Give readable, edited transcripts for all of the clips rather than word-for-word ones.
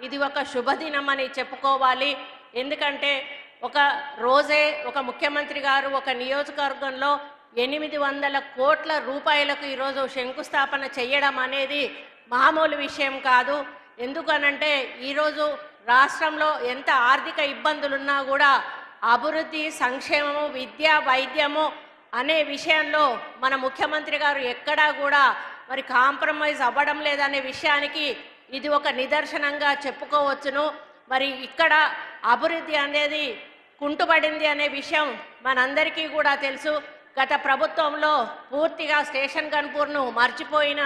ఇది ఒక శుభదినం అని చెప్పుకోవాలి. ఎందుకంటే ఒక రోజే ఒక ముఖ్యమంత్రి గారు ఒక నియోజకవర్గంలో 800 కోట్ల రూపాయలకు ఈరోజు శంకుస్థాపన చేయడం అనేది మామూలు విషయం కాదు. ఎందుకనంటే ఈరోజు రాష్ట్రంలో ఎంత ఆర్థిక ఇబ్బందులున్నా కూడా అభివృద్ధి, సంక్షేమము, విద్య, వైద్యము అనే విషయంలో మన ముఖ్యమంత్రి గారు ఎక్కడా కూడా మరి కాంప్రమైజ్ అవ్వడం లేదనే విషయానికి ఇది ఒక నిదర్శనంగా చెప్పుకోవచ్చును. మరి ఇక్కడ అభివృద్ధి అనేది కుంటుపడింది అనే విషయం మనందరికీ కూడా తెలుసు. గత ప్రభుత్వంలో పూర్తిగా స్టేషన్ గన్పూర్ను మర్చిపోయిన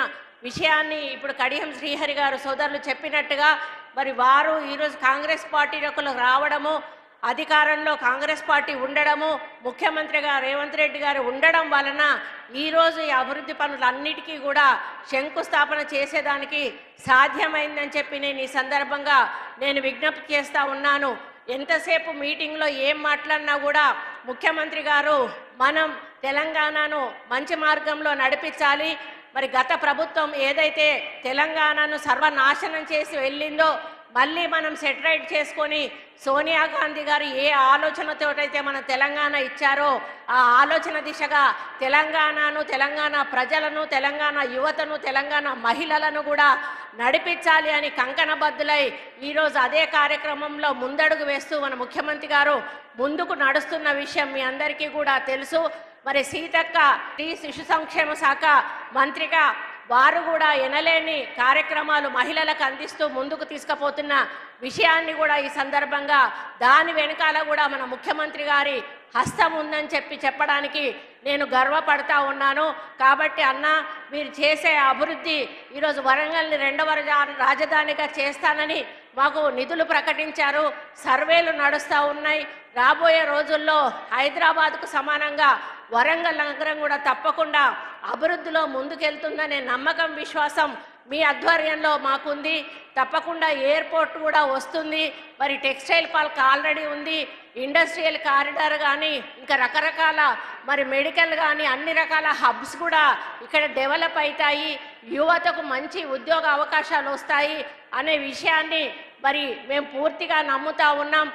విషయాన్ని ఇప్పుడు కడియం శ్రీహరి గారు సోదరులు చెప్పినట్టుగా మరి వారు ఈరోజు కాంగ్రెస్ పార్టీలోకి రావడము, అధికారంలో కాంగ్రెస్ పార్టీ ఉండడము, ముఖ్యమంత్రిగా రేవంత్ రెడ్డి గారు ఉండడం వలన ఈరోజు ఈ అభివృద్ధి పనులన్నిటికీ కూడా శంకుస్థాపన చేసేదానికి సాధ్యమైందని చెప్పి నేను ఈ సందర్భంగా విజ్ఞప్తి చేస్తూ ఉన్నాను. ఎంతసేపు మీటింగ్లో ఏం మాట్లాడినా కూడా ముఖ్యమంత్రి గారు మనం తెలంగాణను మంచి మార్గంలో నడిపించాలి, మరి గత ప్రభుత్వం ఏదైతే తెలంగాణను సర్వనాశనం చేసి వెళ్ళిందో మళ్ళీ మనం సెటరైట్ చేసుకొని సోనియా గాంధీ గారు ఏ ఆలోచనతోటైతే మన తెలంగాణ ఇచ్చారో ఆ ఆలోచన దిశగా తెలంగాణను, తెలంగాణ ప్రజలను, తెలంగాణ యువతను, తెలంగాణ మహిళలను కూడా నడిపించాలి అని కంకణబద్దులై ఈరోజు అదే కార్యక్రమంలో ముందడుగు వేస్తూ మన ముఖ్యమంత్రి గారు ముందుకు నడుస్తున్న విషయం మీ అందరికీ కూడా తెలుసు. మరి సీతక్క శిశు సంక్షేమ శాఖ మంత్రిగా వారు కూడా ఎనలేని కార్యక్రమాలు మహిళలకు అందిస్తూ ముందుకు తీసుకుపోతున్న విషయాన్ని కూడా ఈ సందర్భంగా దాని వెనకాల కూడా మన ముఖ్యమంత్రి గారి హస్తం ఉందని చెప్పడానికి నేను గర్వపడతా ఉన్నాను. కాబట్టి అన్న, మీరు చేసే అభివృద్ధి ఈరోజు వరంగల్ని 2వ రాజధానిగా చేస్తానని మాకు నిధులు ప్రకటించారు, సర్వేలు నడుస్తూ ఉన్నాయి. రాబోయే రోజుల్లో హైదరాబాద్కు సమానంగా వరంగల్ నగరం కూడా తప్పకుండా అభివృద్ధిలో ముందుకెళ్తుందనే నమ్మకం, విశ్వాసం మీ ఆధ్వర్యంలో మాకుంది. తప్పకుండా ఎయిర్పోర్ట్ కూడా వస్తుంది. మరి టెక్స్టైల్ పార్క్ ఆల్రెడీ ఉంది, ఇండస్ట్రియల్ కారిడార్ కానీ ఇంకా రకరకాల మరి మెడికల్ కానీ అన్ని రకాల హబ్స్ కూడా ఇక్కడ డెవలప్ అవుతాయి, యువతకు మంచి ఉద్యోగ అవకాశాలు వస్తాయి అనే విషయాన్ని మరి మేము పూర్తిగా నమ్ముతా ఉన్నాం.